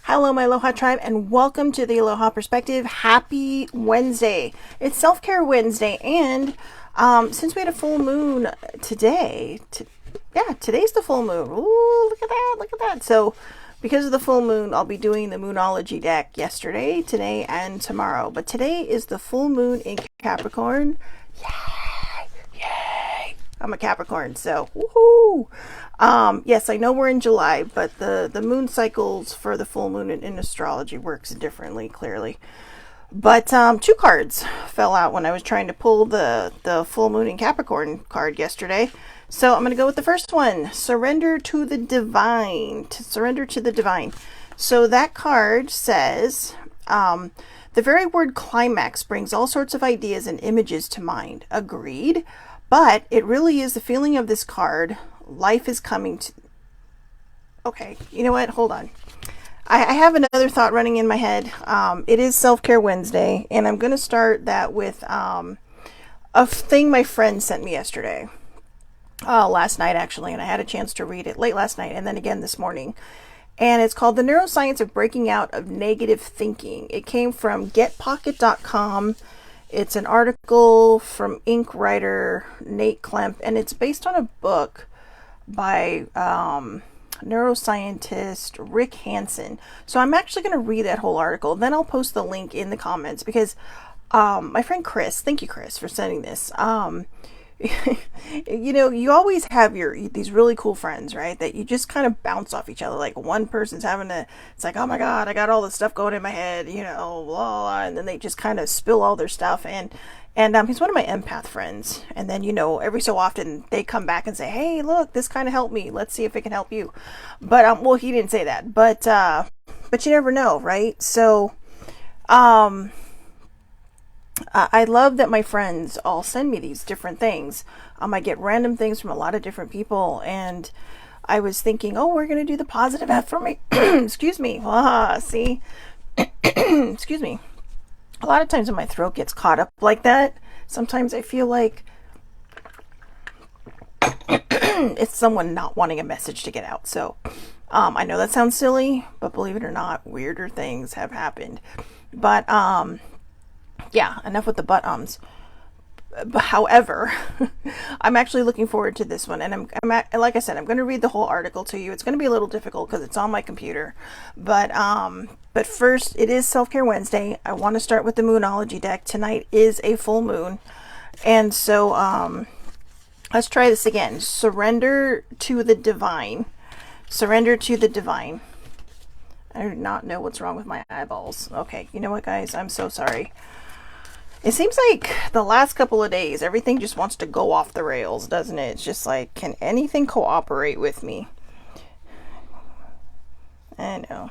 Hello, my Aloha tribe, and welcome to the Aloha Perspective. Happy Wednesday. It's Self-Care Wednesday, and since we had a full moon today, today's the full moon. Ooh, look at that, look at that. So, because of the full moon, I'll be doing the Moonology deck yesterday, today, and tomorrow. But today is the full moon in Capricorn. Yay! Yay! I'm a Capricorn, so woohoo! Yes, I know we're in July, but the moon cycles for the full moon in astrology works differently, clearly. But two cards fell out when I was trying to pull the full moon in Capricorn card yesterday. So I'm going to go with the first one, Surrender to the Divine. To surrender to the divine. So that card says, the very word climax brings all sorts of ideas and images to mind. Agreed. But it really is the feeling of this card. Life is coming to... Okay, you know what? Hold on. I have another thought running in my head. It is Self-Care Wednesday, and I'm going to start that with a thing my friend sent me yesterday. Last night, actually, and I had a chance to read it late last night and then again this morning. And it's called The Neuroscience of Breaking Out of Negative Thinking. It came from getpocket.com. It's an article from Inc. writer Nate Klemp, and it's based on a book by neuroscientist Rick Hansen. So I'm actually going to read that whole article. Then I'll post the link in the comments because my friend Chris, thank you Chris for sending this. You know, you always have these really cool friends, right? That you just kind of bounce off each other. Like one person's it's like, oh my God, I got all this stuff going in my head, you know, blah, blah, and then they just kind of spill all their stuff. And he's one of my empath friends. And then, you know, every so often they come back and say, hey, look, this kind of helped me. Let's see if it can help you. But, well, he didn't say that, but you never know, right? So, I love that my friends all send me these different things. I get random things from a lot of different people, and I was thinking, oh, we're going to do the positive affirmation. Excuse me. See? Excuse me. A lot of times when my throat gets caught up like that, sometimes I feel like it's someone not wanting a message to get out. So, I know that sounds silly, but believe it or not, weirder things have happened. But, yeah, enough with the but-ums. However, I'm actually looking forward to this one, and like I said, I'm going to read the whole article to you. It's going to be a little difficult because it's on my computer, but first, it is Self-Care Wednesday. I want to start with the Moonology deck. Tonight is a full moon, and so let's try this again. Surrender to the divine. Surrender to the divine. I do not know what's wrong with my eyeballs. Okay, you know what, guys? I'm so sorry. It seems like the last couple of days, everything just wants to go off the rails, doesn't it? It's just like, can anything cooperate with me? I know.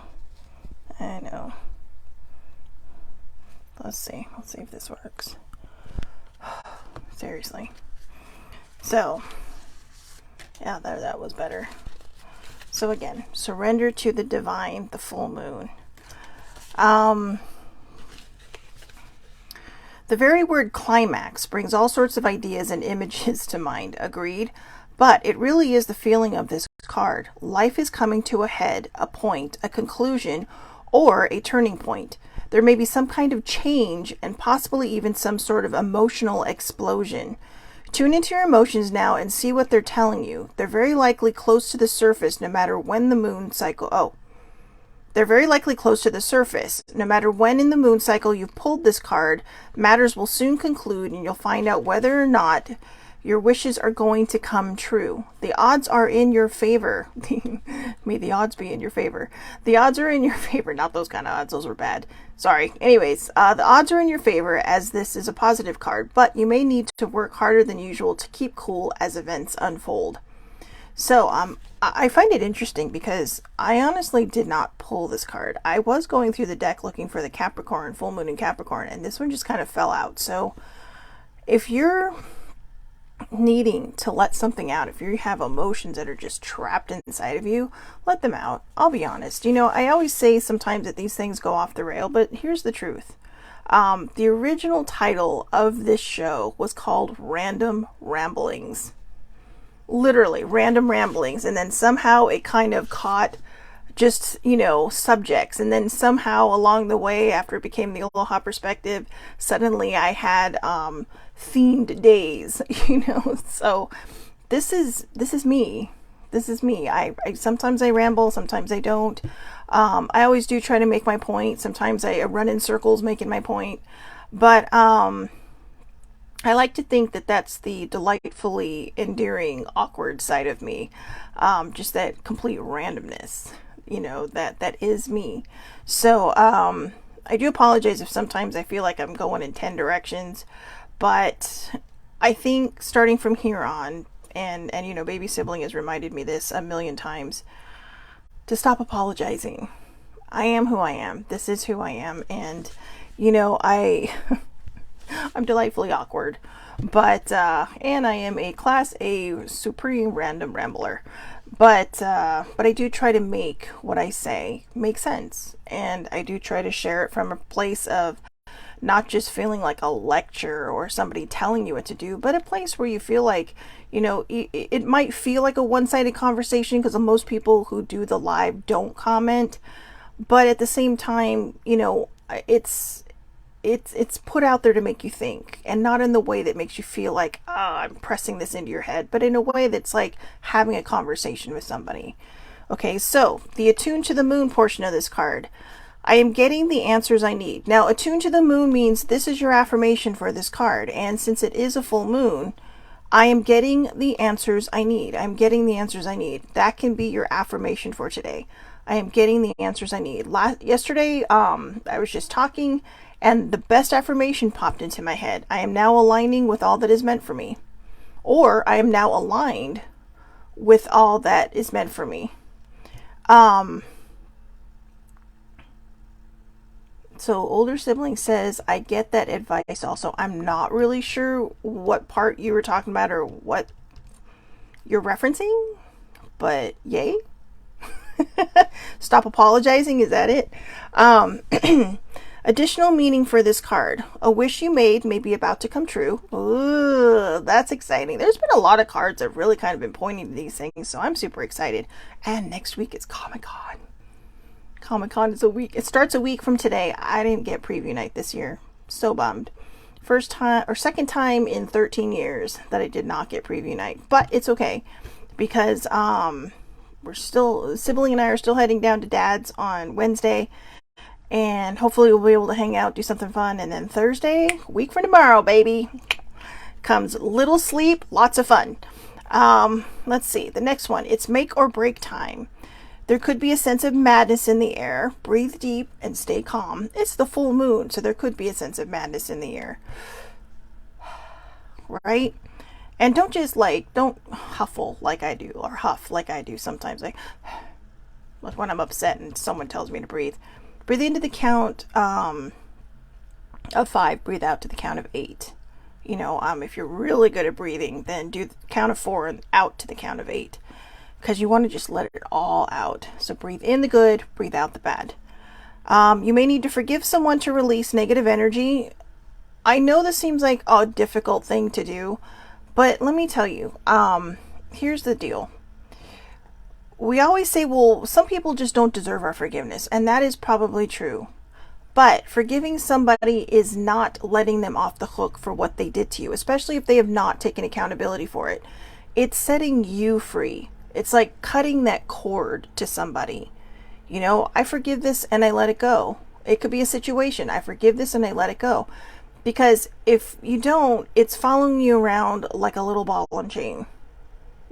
Let's see if this works. Seriously. So, yeah, that was better. So again, surrender to the divine, the full moon. The very word climax brings all sorts of ideas and images to mind. Agreed? But it really is the feeling of this card. Life is coming to a head, a point, a conclusion, or a turning point. There may be some kind of change and possibly even some sort of emotional explosion. Tune into your emotions now and see what they're telling you. They're very likely close to the surface no matter when the moon cycle... They're very likely close to the surface. No matter when in the moon cycle you've pulled this card, matters will soon conclude and you'll find out whether or not your wishes are going to come true. The odds are in your favor. May the odds be in your favor. The odds are in your favor. Not those kind of odds. Those were bad. Sorry. Anyways, the odds are in your favor as this is a positive card, but you may need to work harder than usual to keep cool as events unfold. So, I find it interesting because I honestly did not pull this card. I was going through the deck looking for the Capricorn, full moon in Capricorn, and this one just kind of fell out. So, if you're needing to let something out, if you have emotions that are just trapped inside of you, let them out. I'll be honest. You know, I always say sometimes that these things go off the rail, but here's the truth. The original title of this show was called Random Ramblings. Literally, random ramblings, and then somehow it kind of caught just, subjects. And then somehow along the way, after it became the Aloha perspective, suddenly I had themed days, So this is me. This is me. I sometimes I ramble, sometimes I don't. I always do try to make my point. Sometimes I run in circles making my point. But I like to think that that's the delightfully endearing, awkward side of me. Just that complete randomness, that is me. So I do apologize if sometimes I feel like I'm going in 10 directions. But I think starting from here on, and baby sibling has reminded me this a million times, to stop apologizing. I am who I am. This is who I am. And, I I'm delightfully awkward, but and I am a class A supreme random rambler, but I do try to make what I say make sense, and I do try to share it from a place of not just feeling like a lecture or somebody telling you what to do, but a place where you feel like, it might feel like a one-sided conversation because most people who do the live don't comment, but at the same time, it's put out there to make you think, and not in the way that makes you feel like, oh, I'm pressing this into your head, but in a way that's like having a conversation with somebody. Okay, so the attune to the moon portion of this card. I am getting the answers I need. Now, attune to the moon means this is your affirmation for this card, and since it is a full moon, I am getting the answers I need. I'm getting the answers I need. That can be your affirmation for today. I am getting the answers I need. Yesterday, I was just talking, and the best affirmation popped into my head. I am now aligning with all that is meant for me. Or I am now aligned with all that is meant for me. So older sibling says, I get that advice also. I'm not really sure what part you were talking about or what you're referencing, but yay. Stop apologizing, is that it? Additional meaning for this card. A wish you made may be about to come true. Ooh, that's exciting. There's been a lot of cards that have really kind of been pointing to these things, so I'm super excited. And next week it's Comic-Con. Comic-Con is a week. It starts a week from today. I didn't get preview night this year. So bummed. First time or second time in 13 years that I did not get preview night. But it's okay because sibling and I are still heading down to Dad's on Wednesday. And hopefully we'll be able to hang out, do something fun. And then Thursday, week from tomorrow, baby, comes little sleep, lots of fun. Let's see. The next one. It's make or break time. There could be a sense of madness in the air. Breathe deep and stay calm. It's the full moon, so there could be a sense of madness in the air. Right? And don't huffle like I do, or huff like I do sometimes. Like when I'm upset and someone tells me to breathe. Breathe into the count of 5. Breathe out to the count of 8. If you're really good at breathing, then do the count of 4 and out to the count of 8. Because you want to just let it all out. So breathe in the good, breathe out the bad. You may need to forgive someone to release negative energy. I know this seems like a difficult thing to do, but let me tell you, here's the deal. We always say, well, some people just don't deserve our forgiveness, and that is probably true. But forgiving somebody is not letting them off the hook for what they did to you, especially if they have not taken accountability for it. It's setting you free. It's like cutting that cord to somebody. I forgive this and I let it go. It could be a situation. I forgive this and I let it go. Because if you don't, it's following you around like a little ball and chain.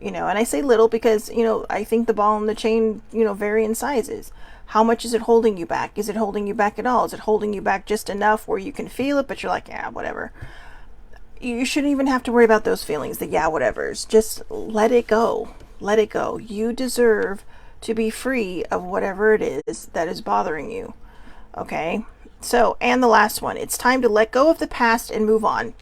And I say little because, I think the ball and the chain, vary in sizes. How much is it holding you back? Is it holding you back at all? Is it holding you back just enough where you can feel it, but you're like, yeah, whatever. You shouldn't even have to worry about those feelings, the yeah, whatevers. Just let it go. Let it go. You deserve to be free of whatever it is that is bothering you. Okay? So, and the last one. It's time to let go of the past and move on.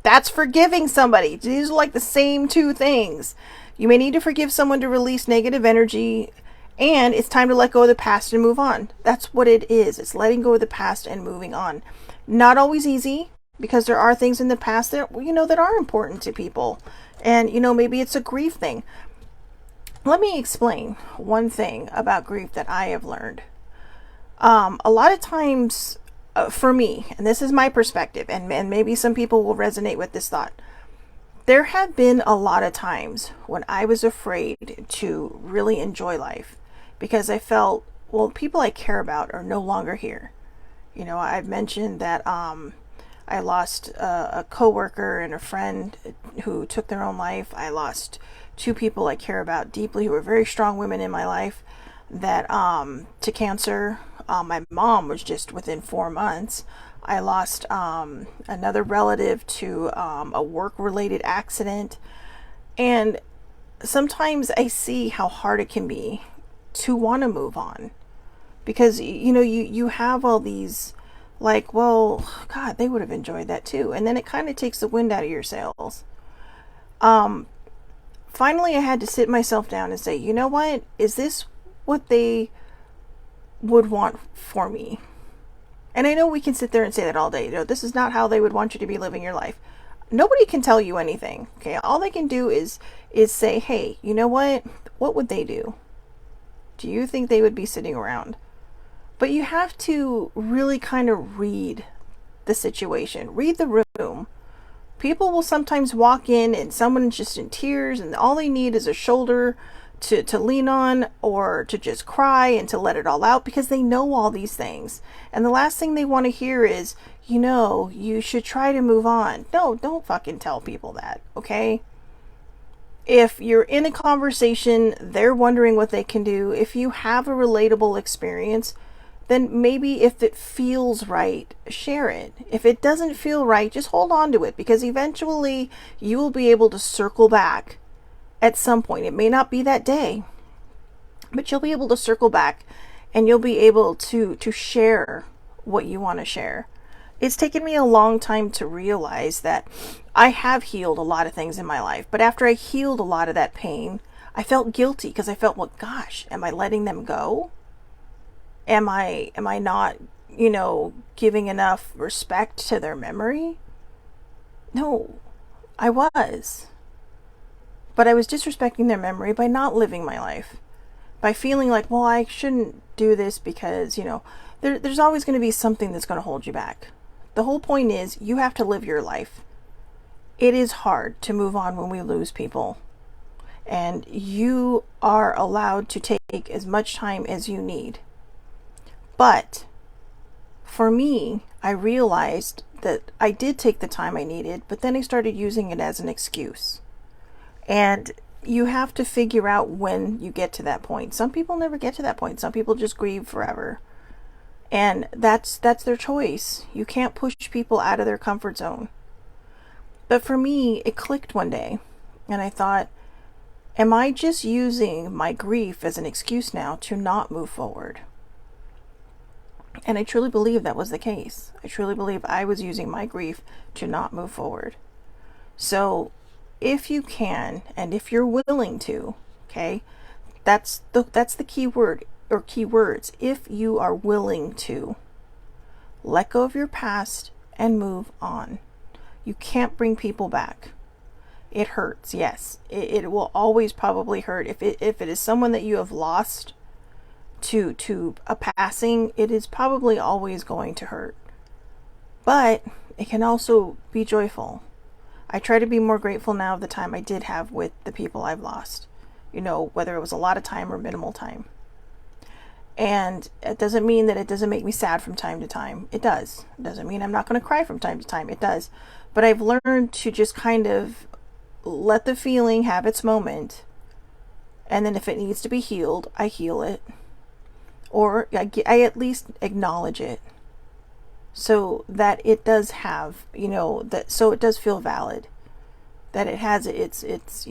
That's forgiving somebody. These are like the same two things. You may need to forgive someone to release negative energy, and it's time to let go of the past and move on. That's what it is. It's letting go of the past and moving on. Not always easy, because there are things in the past that, that are important to people. And, maybe it's a grief thing. Let me explain one thing about grief that I have learned. A lot of times, for me, and this is my perspective, and maybe some people will resonate with this thought, there have been a lot of times when I was afraid to really enjoy life because I felt, well, people I care about are no longer here. I've mentioned that I lost a coworker and a friend who took their own life. I lost two people I care about deeply who were very strong women in my life that to cancer. My mom was just within 4 months. I lost another relative to a work-related accident. And sometimes I see how hard it can be to want to move on. Because, you have all these, like, well, God, they would have enjoyed that too. And then it kind of takes the wind out of your sails. Finally, I had to sit myself down and say, you know what? Is this what they would want for me? And I know we can sit there and say that all day. This is not how they would want you to be living your life. Nobody can tell you anything. Okay, all they can do is say, hey, you know what? What would they do? Do you think they would be sitting around? But you have to really kind of read the situation, read the room. People will sometimes walk in and someone's just in tears and all they need is a shoulder to lean on or to just cry and to let it all out because they know all these things. And the last thing they want to hear is, you should try to move on. No, don't fucking tell people that, okay? If you're in a conversation, they're wondering what they can do. If you have a relatable experience, then maybe if it feels right, share it. If it doesn't feel right, just hold on to it because eventually you will be able to circle back at some point. It may not be that day, but you'll be able to circle back and you'll be able to share what you want to share. It's taken me a long time to realize that I have healed a lot of things in my life, but after I healed a lot of that pain, I felt guilty because I felt, well, gosh, am I letting them go? Am I not, giving enough respect to their memory? No, I was. But I was disrespecting their memory by not living my life. By feeling like, well, I shouldn't do this because, there's always going to be something that's going to hold you back. The whole point is you have to live your life. It is hard to move on when we lose people. And you are allowed to take as much time as you need. But for me, I realized that I did take the time I needed, but then I started using it as an excuse. And you have to figure out when you get to that point. Some people never get to that point. Some people just grieve forever. And that's their choice. You can't push people out of their comfort zone. But for me, it clicked one day. And I thought, am I just using my grief as an excuse now to not move forward? And I truly believe that was the case. I truly believe I was using my grief to not move forward. So if you can, and if you're willing to, okay, that's the key word or key words. If you are willing to let go of your past and move on. You can't bring people back. It hurts, yes. It will always probably hurt. If it is someone that you have lost to a passing, it is probably always going to hurt. But it can also be joyful. I try to be more grateful now of the time I did have with the people I've lost. Whether it was a lot of time or minimal time. And it doesn't mean that it doesn't make me sad from time to time. It does. It doesn't mean I'm not going to cry from time to time. It does. But I've learned to just kind of let the feeling have its moment. And then if it needs to be healed, I heal it. Or I at least acknowledge it. So that it does have, so it does feel valid. That it has its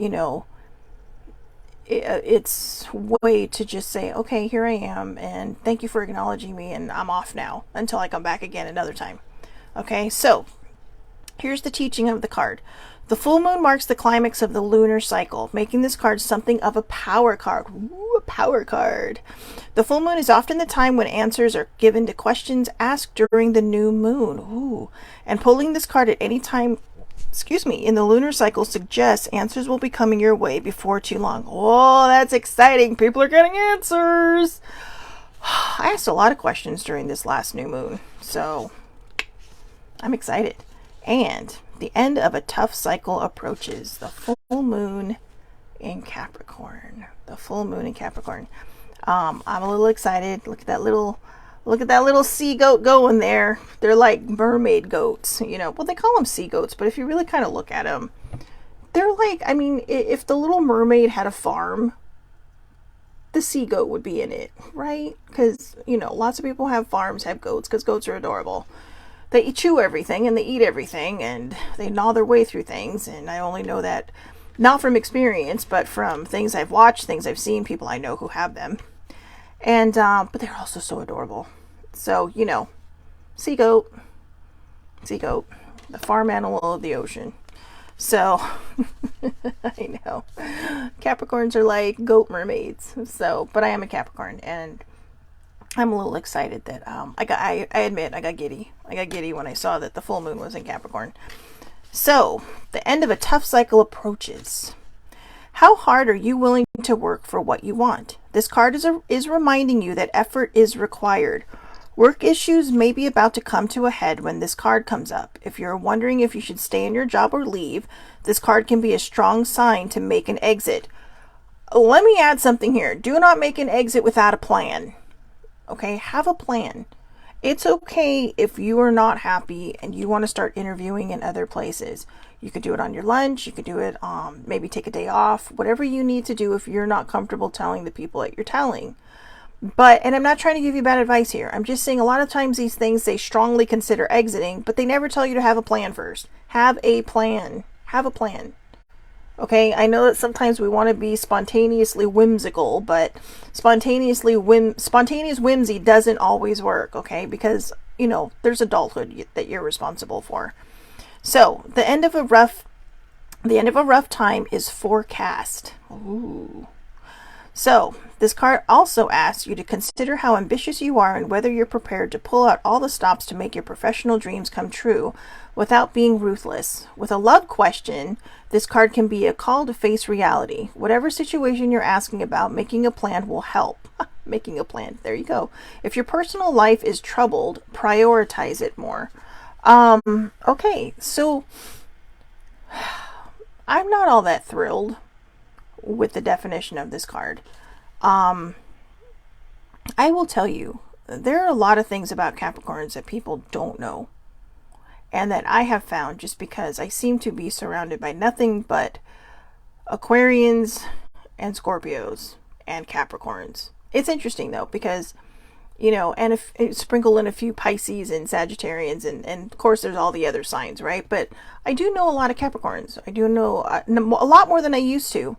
way to just say, okay, here I am, and thank you for acknowledging me, and I'm off now until I come back again another time. Okay, so here's the teaching of the card. The full moon marks the climax of the lunar cycle, making this card something of a power card. Ooh, a power card. The full moon is often the time when answers are given to questions asked during the new moon. Ooh. And pulling this card at any time excuse me, in the lunar cycle suggests answers will be coming your way before too long. Oh, that's exciting. People are getting answers. I asked a lot of questions during this last new moon, so I'm excited. And the end of a tough cycle approaches. The full moon in Capricorn. The full moon in Capricorn. I'm a little excited. Look at that little sea goat going there. They're like mermaid goats, you know. Well, they call them sea goats, but if you really kind of look at them, they're like, I mean, if the Little Mermaid had a farm, the sea goat would be in it, right? Because, you know, lots of people have farms, have goats, because goats are adorable. They chew everything and they eat everything and they gnaw their way through things. And I only know that not from experience, but from things I've watched, things I've seen, people I know who have them. And, but they're also so adorable. So, you know, sea goat, the farm animal of the ocean. So, I know. Capricorns are like goat mermaids. So, but I am a Capricorn, and I'm a little excited that I admit I got giddy. I got giddy when I saw that the full moon was in Capricorn. So, the end of a tough cycle approaches. How hard are you willing to work for what you want? This card is reminding you that effort is required. Work issues may be about to come to a head when this card comes up. If you're wondering if you should stay in your job or leave, this card can be a strong sign to make an exit. Let me add something here. Do not make an exit without a plan. Okay, have a plan. It's okay if you are not happy and you want to start interviewing in other places. You could do it on your lunch. You could do it, maybe take a day off, whatever you need to do if you're not comfortable telling the people that you're telling. But, and I'm not trying to give you bad advice here. I'm just saying a lot of times these things, they strongly consider exiting, but they never tell you to have a plan first. Have a plan. Have a plan. Okay, I know that sometimes we want to be spontaneously whimsical, but spontaneous whimsy doesn't always work, okay? Because, you know, there's adulthood that you're responsible for. So, the end of a rough time is forecast. Ooh. So, this card also asks you to consider how ambitious you are and whether you're prepared to pull out all the stops to make your professional dreams come true without being ruthless. With a love question, this card can be a call to face reality. Whatever situation you're asking about, making a plan will help. Making a plan. There you go. If your personal life is troubled, prioritize it more. Okay, so I'm not all that thrilled with the definition of this card. I will tell you, there are a lot of things about Capricorns that people don't know, and that I have found just because I seem to be surrounded by nothing but Aquarians and Scorpios and Capricorns. It's interesting though, because, you know, and if sprinkle in a few Pisces and Sagittarians, and of course there's all the other signs, right? But I do know a lot of Capricorns. I do know a lot more than I used to.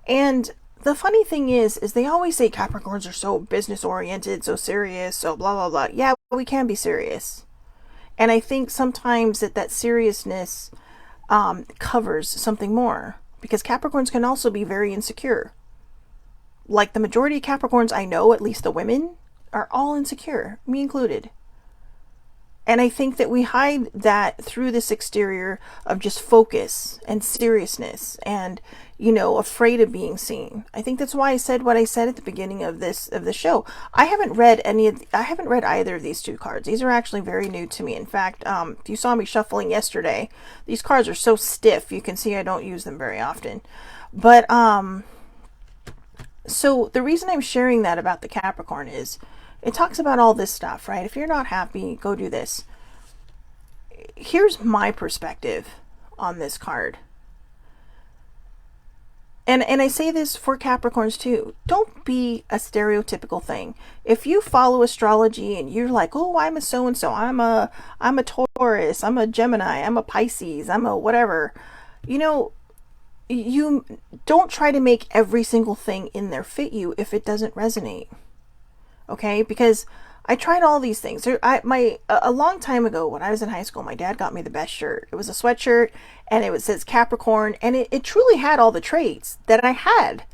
And the funny thing is they always say Capricorns are so business oriented, so serious, so blah, blah, blah. Yeah, we can be serious. And I think sometimes that seriousness covers something more, because Capricorns can also be very insecure. Like the majority of Capricorns I know, at least the women, are all insecure, me included. And I think that we hide that through this exterior of just focus and seriousness and, you know, afraid of being seen. I think that's why I said what I said at the beginning of the show. I haven't read either of these two cards. These are actually very new to me. In fact, if you saw me shuffling yesterday, these cards are so stiff, you can see I don't use them very often. But so the reason I'm sharing that about the Capricorn is it talks about all this stuff, right? If you're not happy, go do this. Here's my perspective on this card. And I say this for Capricorns too. Don't be a stereotypical thing. If you follow astrology and you're like, oh, I'm a so-and-so, I'm a Taurus, I'm a Gemini, I'm a Pisces, I'm a whatever, you know, you don't try to make every single thing in there fit you if it doesn't resonate. Okay, because I tried all these things. A long time ago when I was in high school, my dad got me the best shirt. It was a sweatshirt and it says Capricorn, and it truly had all the traits that I had.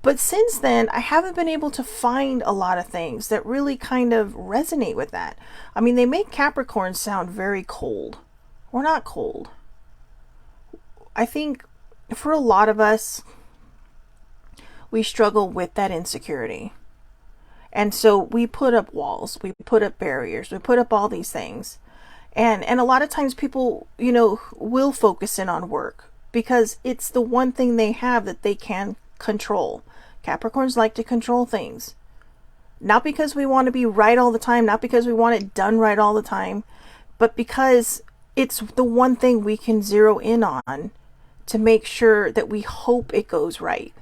But since then, I haven't been able to find a lot of things that really kind of resonate with that. I mean, they make Capricorn sound very cold. We're not cold. I think for a lot of us, we struggle with that insecurity. And so we put up walls, we put up barriers, we put up all these things. And a lot of times people, will focus in on work because it's the one thing they have that they can control. Capricorns like to control things. Not because we want to be right all the time, not because we want it done right all the time, but because it's the one thing we can zero in on to make sure that we hope it goes right.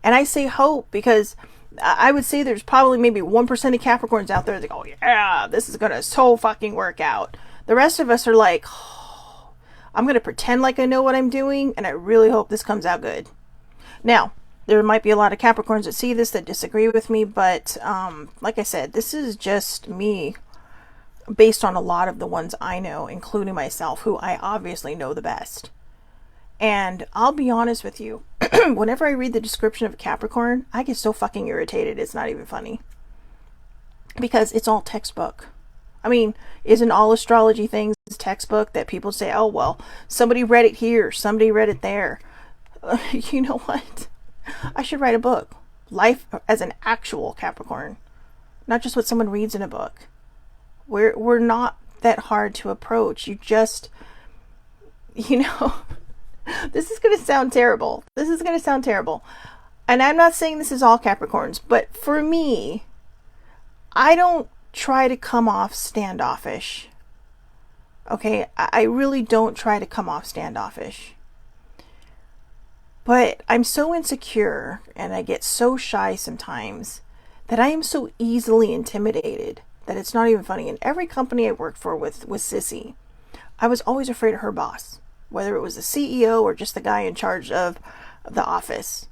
And I say hope because I would say there's probably maybe 1% of Capricorns out there that go, yeah, this is going to so fucking work out. The rest of us are like, oh, I'm going to pretend like I know what I'm doing, and I really hope this comes out good. Now, there might be a lot of Capricorns that see this that disagree with me, but like I said, this is just me based on a lot of the ones I know, including myself, who I obviously know the best. And I'll be honest with you, whenever I read the description of a Capricorn, I get so fucking irritated, it's not even funny. Because it's all textbook. I mean, isn't all astrology things textbook that people say, oh, well, somebody read it here, somebody read it there. You know what? I should write a book. Life as an actual Capricorn. Not just what someone reads in a book. We're not that hard to approach. You just, this is going to sound terrible. And I'm not saying this is all Capricorns, but for me, I don't try to come off standoffish. Okay, I really don't try to come off standoffish. But I'm so insecure and I get so shy sometimes that I am so easily intimidated that it's not even funny. In every company I worked for with Sissy, I was always afraid of her boss, whether it was the CEO or just the guy in charge of the office,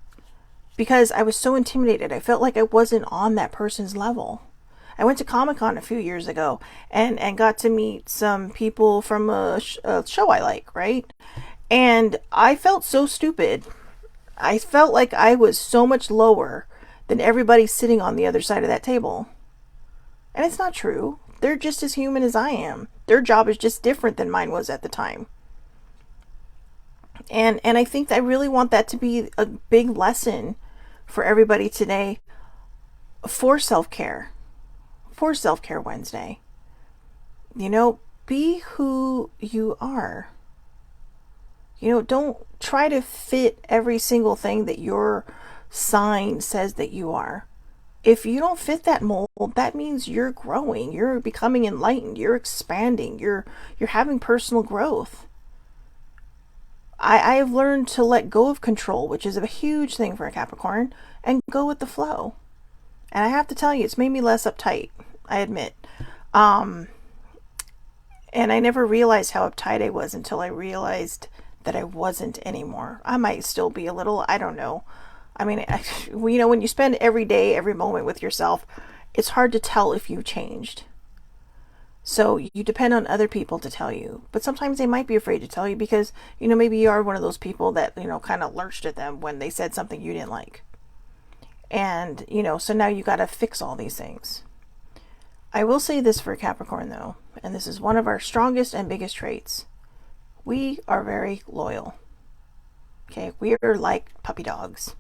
because I was so intimidated. I felt like I wasn't on that person's level. I went to Comic-Con a few years ago and got to meet some people from a show I like, right? And I felt so stupid. I felt like I was so much lower than everybody sitting on the other side of that table. And it's not true. They're just as human as I am. Their job is just different than mine was at the time. And I think I really want that to be a big lesson for everybody today for self-care. For Self-Care Wednesday. Be who you are. Don't try to fit every single thing that your sign says that you are. If you don't fit that mold, that means you're growing, you're becoming enlightened, you're expanding, you're having personal growth. I have learned to let go of control, which is a huge thing for a Capricorn, and go with the flow. And I have to tell you, it's made me less uptight, I admit. And I never realized how uptight I was until I realized that I wasn't anymore. I might still be a little, I don't know. I mean, when you spend every day, every moment with yourself, it's hard to tell if you've changed. So you depend on other people to tell you. But sometimes they might be afraid to tell you because, maybe you are one of those people that, kind of lurched at them when they said something you didn't like. And, so now you got to fix all these things. I will say this for Capricorn, though, and this is one of our strongest and biggest traits. We are very loyal. Okay, we are like puppy dogs.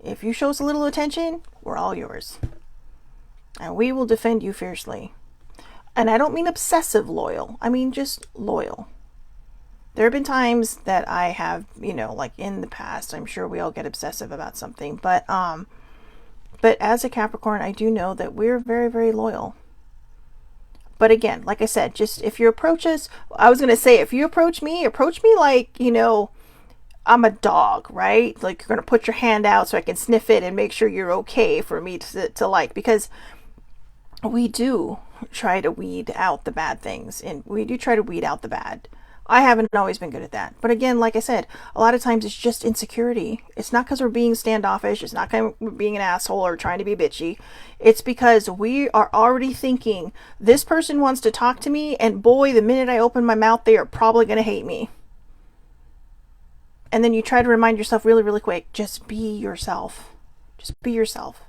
If you show us a little attention, we're all yours. And we will defend you fiercely. And I don't mean obsessive loyal. I mean just loyal. There have been times that I have, like in the past, I'm sure we all get obsessive about something. But as a Capricorn, I do know that we're very, very loyal. But again, like I said, just if you approach us, I was going to say, if you approach me like, I'm a dog, right? Like you're going to put your hand out so I can sniff it and make sure you're okay for me to like, because we do try to weed out the bad things and we do try to weed out the bad. I haven't always been good at that. But again, like I said, a lot of times it's just insecurity. It's not because we're being standoffish. It's not because we're being an asshole or trying to be bitchy. It's because we are already thinking this person wants to talk to me and boy, the minute I open my mouth, they are probably going to hate me. And then you try to remind yourself really, really quick, just be yourself. Just be yourself.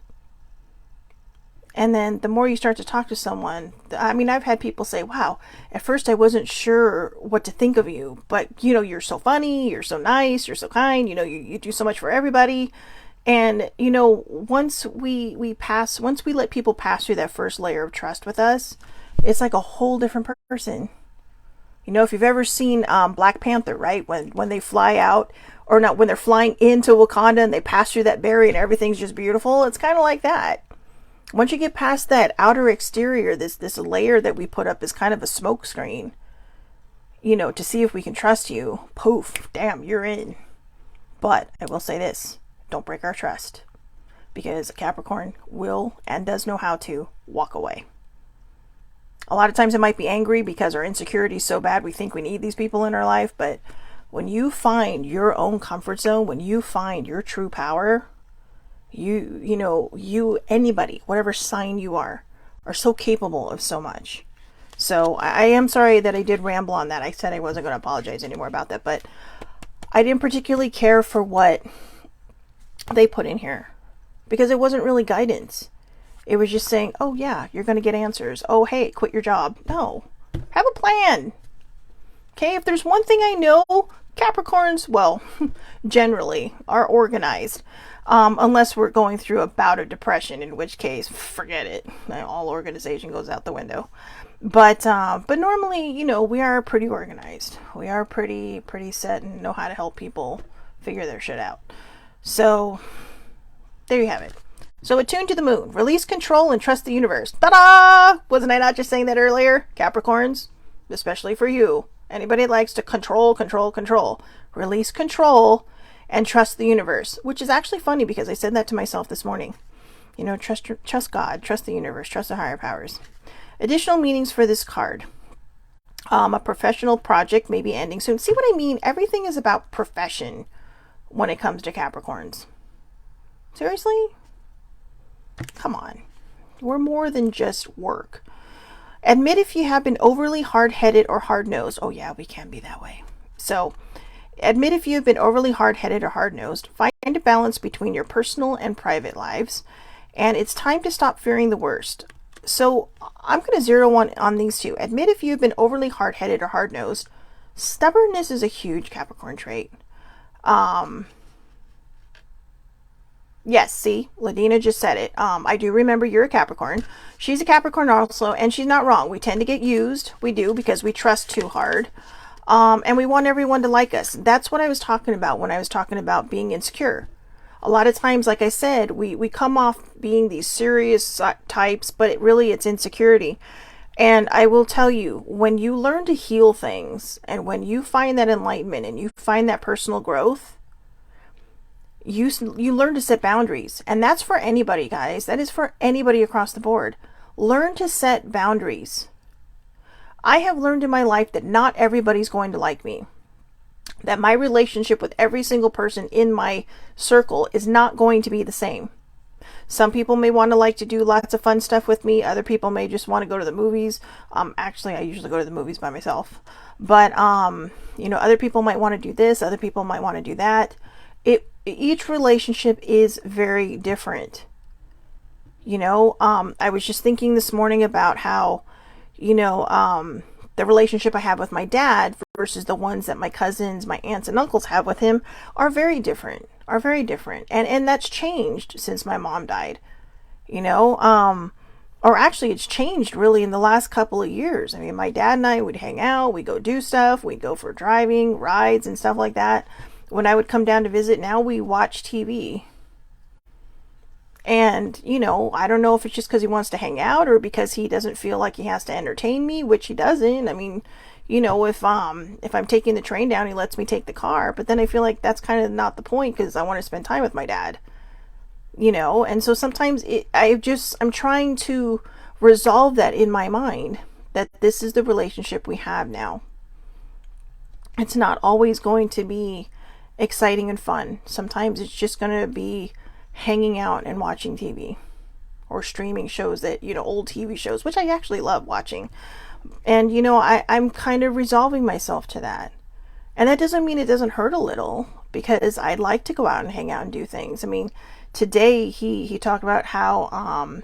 And then the more you start to talk to someone, I mean, I've had people say, wow, at first I wasn't sure what to think of you, but you're so funny, you're so nice, you're so kind, you do so much for everybody. And, once we let people pass through that first layer of trust with us, it's like a whole different person. If you've ever seen Black Panther, right? When they fly out, or not, when they're flying into Wakanda and they pass through that barrier and everything's just beautiful, it's kind of like that. Once you get past that outer exterior, this layer that we put up is kind of a smoke screen, to see if we can trust you. Poof, damn, you're in. But I will say this, don't break our trust, because a Capricorn will and does know how to walk away. A lot of times it might be angry because our insecurity is so bad we think we need these people in our life, but when you find your own comfort zone, when you find your true power, anybody, whatever sign you are so capable of so much. So I am sorry that I did ramble on that. I said I wasn't going to apologize anymore about that, but I didn't particularly care for what they put in here because it wasn't really guidance. It was just saying, oh yeah, you're going to get answers. Oh, hey, quit your job. No, have a plan. Okay, if there's one thing I know, Capricorns, well, generally are organized. Unless we're going through a bout of depression, in which case, forget it. All organization goes out the window. But normally, we are pretty organized. We are pretty set and know how to help people figure their shit out. So, there you have it. So, attune to the moon. Release control and trust the universe. Ta-da! Wasn't I not just saying that earlier? Capricorns, especially for you. Anybody that likes to control. Release control and trust the universe, which is actually funny because I said that to myself this morning. Trust God, trust the universe, trust the higher powers. Additional meanings for this card. A professional project may be ending soon. See what I mean? Everything is about profession when it comes to Capricorns. Seriously? Come on. We're more than just work. Admit if you have been overly hard-headed or hard-nosed. Oh yeah, we can be that way. So, admit if you have been overly hard-headed or hard-nosed. Find a balance between your personal and private lives. And it's time to stop fearing the worst. So I'm going to zero on these two. Admit if you have been overly hard-headed or hard-nosed. Stubbornness is a huge Capricorn trait. Yes, see, Ladina just said it. I do remember you're a Capricorn. She's a Capricorn also, and she's not wrong. We tend to get used. We do, because we trust too hard. And we want everyone to like us. That's what I was talking about when I was talking about being insecure. A lot of times, like I said, we come off being these serious types, but it's insecurity. And I will tell you, when you learn to heal things, and when you find that enlightenment, and you find that personal growth, you learn to set boundaries. And that's for anybody, guys. That is for anybody across the board. Learn to set boundaries. I have learned in my life that not everybody's going to like me. That my relationship with every single person in my circle is not going to be the same. Some people may want to like to do lots of fun stuff with me. Other people may just want to go to the movies. Actually, I usually go to the movies by myself. But, other people might want to do this. Other people might want to do that. Each relationship is very different. I was just thinking this morning about how, the relationship I have with my dad versus the ones that my cousins, my aunts and uncles have with him are very different. And that's changed since my mom died, or actually it's changed really in the last couple of years. I mean, my dad and I would hang out, we'd go do stuff, we'd go for driving, rides and stuff like that. When I would come down to visit, now we watch TV. And, I don't know if it's just because he wants to hang out or because he doesn't feel like he has to entertain me, which he doesn't. I mean, if I'm taking the train down, he lets me take the car. But then I feel like that's kind of not the point because I want to spend time with my dad. And so sometimes I'm trying to resolve that in my mind, that this is the relationship we have now. It's not always going to be exciting and fun. Sometimes it's just going to be hanging out and watching TV or streaming shows that, old TV shows, which I actually love watching. And, I'm kind of resolving myself to that. And that doesn't mean it doesn't hurt a little, because I'd like to go out and hang out and do things. I mean, today he talked about how,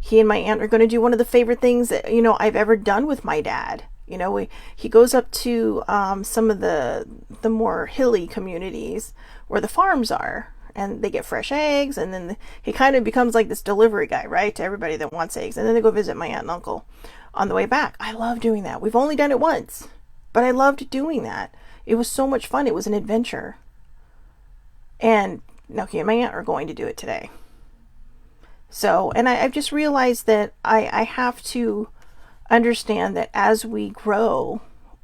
He and my aunt are going to do one of the favorite things that, I've ever done with my dad. He goes up to some of the more hilly communities where the farms are, and they get fresh eggs, and then he kind of becomes like this delivery guy, right, to everybody that wants eggs, and then they go visit my aunt and uncle on the way back. I love doing that. We've only done it once, but I loved doing that. It was so much fun. It was an adventure. And now he and my aunt are going to do it today. So, and I've just realized that I have to understand that as we grow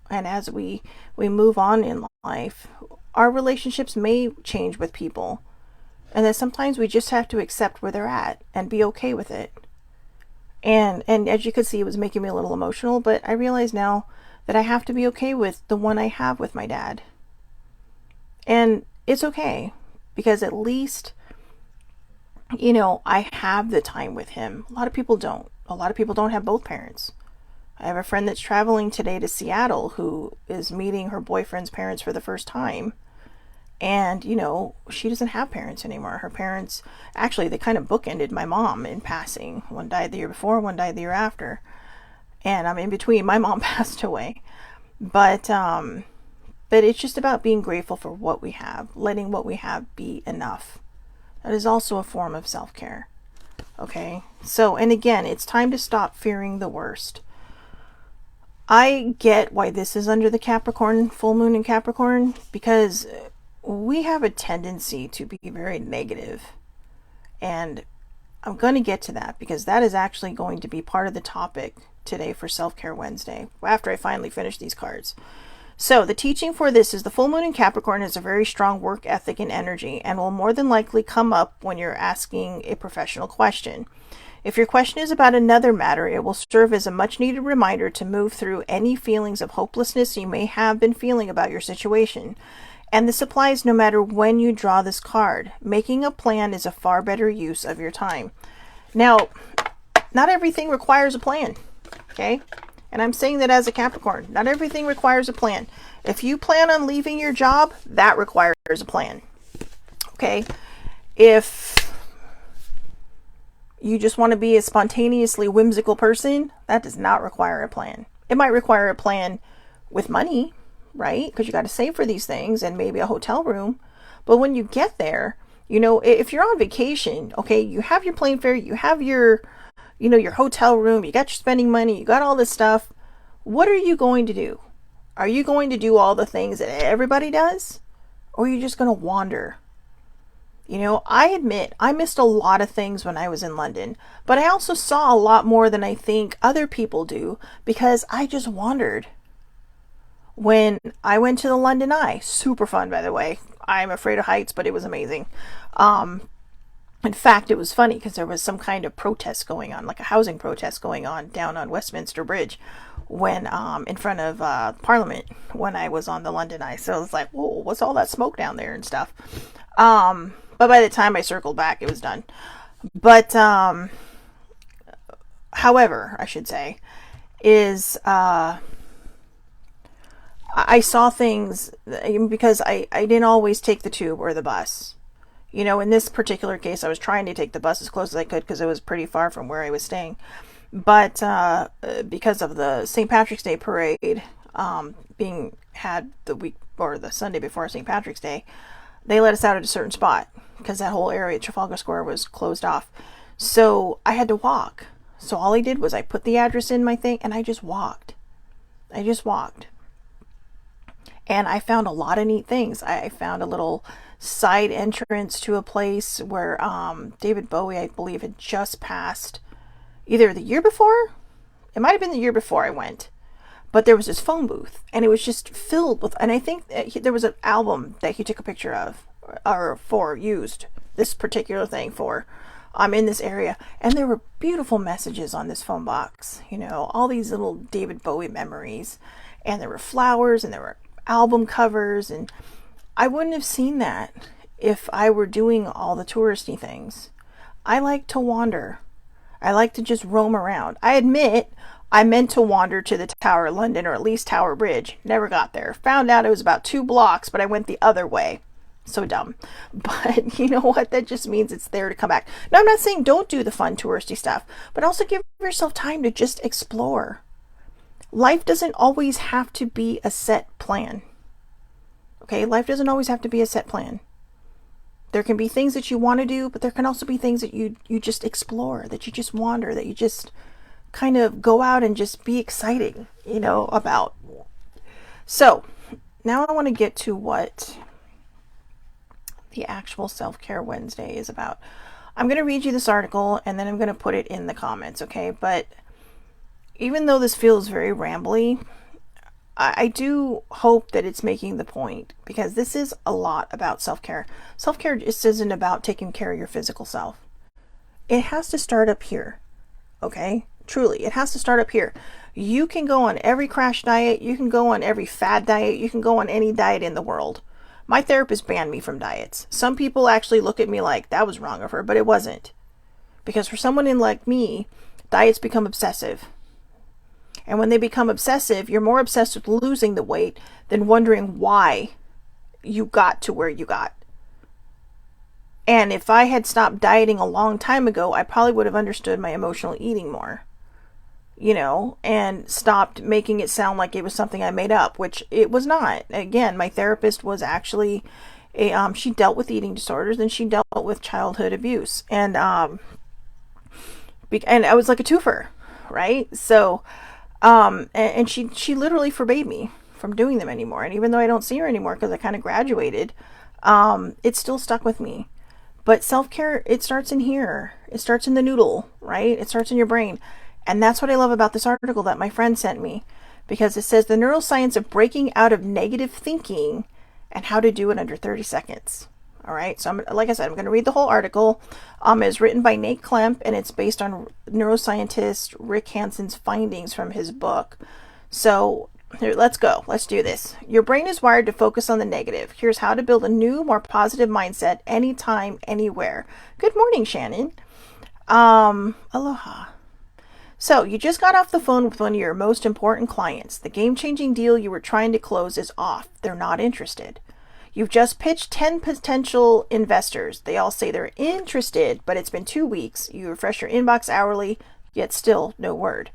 and as we move on in life, our relationships may change with people. And that sometimes we just have to accept where they're at and be okay with it. And as you could see, it was making me a little emotional, but I realize now that I have to be okay with the one I have with my dad. And it's okay, because at least, I have the time with him. A lot of people don't. A lot of people don't have both parents. I have a friend that's traveling today to Seattle who is meeting her boyfriend's parents for the first time. And, she doesn't have parents anymore. Her parents, actually, they kind of bookended my mom in passing. One died the year before, one died the year after. And I'm in between. My mom passed away. But it's just about being grateful for what we have, letting what we have be enough. That is also a form of self-care. Okay? So, and again, it's time to stop fearing the worst. I get why this is under the Capricorn, full moon in Capricorn, because we have a tendency to be very negative. And I'm going to get to that, because that is actually going to be part of the topic today for Self-Care Wednesday, after I finally finish these cards. So the teaching for this is the full moon in Capricorn has a very strong work ethic and energy, and will more than likely come up when you're asking a professional question. If your question is about another matter, it will serve as a much needed reminder to move through any feelings of hopelessness you may have been feeling about your situation. And this applies no matter when you draw this card. Making a plan is a far better use of your time. Now, not everything requires a plan. Okay? And I'm saying that as a Capricorn. Not everything requires a plan. If you plan on leaving your job, that requires a plan. Okay? If you just want to be a spontaneously whimsical person, that does not require a plan. It might require a plan with money, right? Because you got to save for these things and maybe a hotel room. But when you get there, if you're on vacation, okay, you have your plane fare, you have your your hotel room, you got your spending money, you got all this stuff. What are you going to do? Are you going to do all the things that everybody does? Or are you just going to wander? I admit I missed a lot of things when I was in London, but I also saw a lot more than I think other people do, because I just wandered. When I went to the London Eye, super fun, by the way. I'm afraid of heights, but it was amazing. In fact, it was funny because there was some kind of protest going on, like a housing protest going on down on Westminster Bridge when in front of Parliament when I was on the London Eye. So it was like, whoa, what's all that smoke down there and stuff? But by the time I circled back, it was done. But however, I should say, is I saw things because I didn't always take the tube or the bus. In this particular case, I was trying to take the bus as close as I could because it was pretty far from where I was staying. But because of the St. Patrick's Day parade being had the week or the Sunday before St. Patrick's Day, they let us out at a certain spot because that whole area, Trafalgar Square, was closed off. So I had to walk. So all I did was I put the address in my thing and I just walked. And I found a lot of neat things. I found a little side entrance to a place where David Bowie, I believe, had just passed either the year before. It might have been the year before I went. But there was this phone booth, and it was just filled with, and I think there was an album that he took a picture of, or used this particular thing for, in this area. And there were beautiful messages on this phone box, all these little David Bowie memories. And there were flowers, and there were album covers, and I wouldn't have seen that if I were doing all the touristy things. I like to wander. I like to just roam around. I admit I meant to wander to the Tower of London, or at least Tower Bridge. Never got there. Found out it was about 2 blocks, but I went the other way. So dumb. But you know what? That just means it's there to come back. Now, I'm not saying don't do the fun touristy stuff, but also give yourself time to just explore. Life doesn't always have to be a set plan. Okay? Life doesn't always have to be a set plan. There can be things that you want to do, but there can also be things that you just explore, that you just wander, that you just kind of go out and just be exciting, about. So now I want to get to what the actual Self-Care Wednesday is about. I'm going to read you this article and then I'm going to put it in the comments, okay? But even though this feels very rambly, I do hope that it's making the point, because this is a lot about self-care. Self-care just isn't about taking care of your physical self. It has to start up here, okay? Truly, it has to start up here. You can go on every crash diet. You can go on every fad diet. You can go on any diet in the world. My therapist banned me from diets. Some people actually look at me like that was wrong of her, but it wasn't. Because for someone like me, diets become obsessive. And when they become obsessive, you're more obsessed with losing the weight than wondering why you got to where you got. And if I had stopped dieting a long time ago, I probably would have understood my emotional eating more, and stopped making it sound like it was something I made up, which it was not. Again, my therapist was actually she dealt with eating disorders and she dealt with childhood abuse. And I was like a twofer, right? So, and she literally forbade me from doing them anymore. And even though I don't see her anymore because I kind of graduated, it still stuck with me. But self-care, it starts in here. It starts in the noodle, right? It starts in your brain. And that's what I love about this article that my friend sent me, because it says the neuroscience of breaking out of negative thinking and how to do it under 30 seconds. All right. So like I said, I'm going to read the whole article. It's written by Nate Klemp and it's based on neuroscientist Rick Hanson's findings from his book. So here, let's go. Let's do this. Your brain is wired to focus on the negative. Here's how to build a new, more positive mindset anytime, anywhere. Good morning, Shannon. Aloha. So you just got off the phone with one of your most important clients. The game-changing deal you were trying to close is off. They're not interested. You've just pitched 10 potential investors. They all say they're interested, but it's been 2 weeks. You refresh your inbox hourly, yet still no word.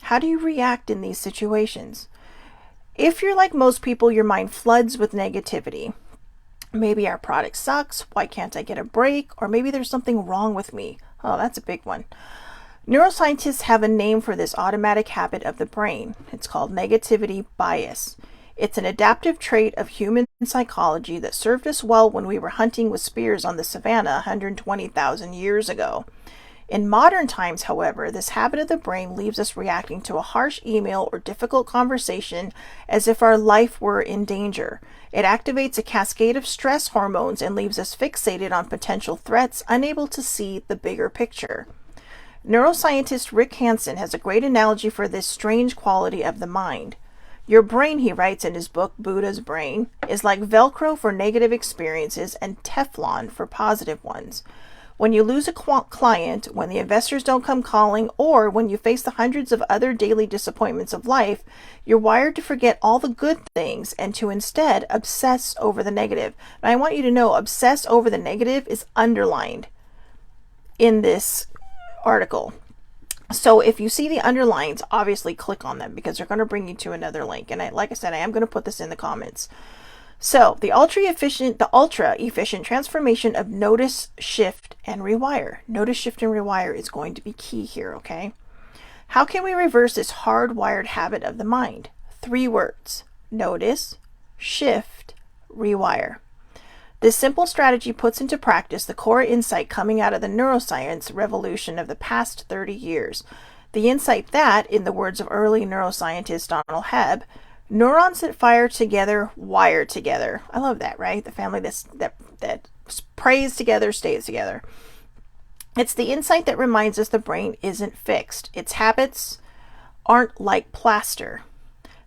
How do you react in these situations? If you're like most people, your mind floods with negativity. Maybe our product sucks. Why can't I get a break? Or maybe there's something wrong with me. Oh, that's a big one. Neuroscientists have a name for this automatic habit of the brain. It's called negativity bias. It's an adaptive trait of human psychology that served us well when we were hunting with spears on the savannah 120,000 years ago. In modern times, however, this habit of the brain leaves us reacting to a harsh email or difficult conversation as if our life were in danger. It activates a cascade of stress hormones and leaves us fixated on potential threats, unable to see the bigger picture. Neuroscientist Rick Hanson has a great analogy for this strange quality of the mind. Your brain, he writes in his book, Buddha's Brain, is like Velcro for negative experiences and Teflon for positive ones. When you lose a client, when the investors don't come calling, or when you face the hundreds of other daily disappointments of life, you're wired to forget all the good things and to instead obsess over the negative. And I want you to know, obsess over the negative is underlined in this article. So if you see the underlines, obviously click on them because they're going to bring you to another link. And like I said, I am going to put this in the comments. So the ultra efficient transformation of notice, shift, and rewire. Notice, shift, and rewire is going to be key here, okay? How can we reverse this hardwired habit of the mind? 3 words: notice, shift, rewire. This simple strategy puts into practice the core insight coming out of the neuroscience revolution of the past 30 years. The insight that, in the words of early neuroscientist Donald Hebb, neurons that fire together wire together. I love that, right? The family that prays together stays together. It's the insight that reminds us the brain isn't fixed. Its habits aren't like plaster.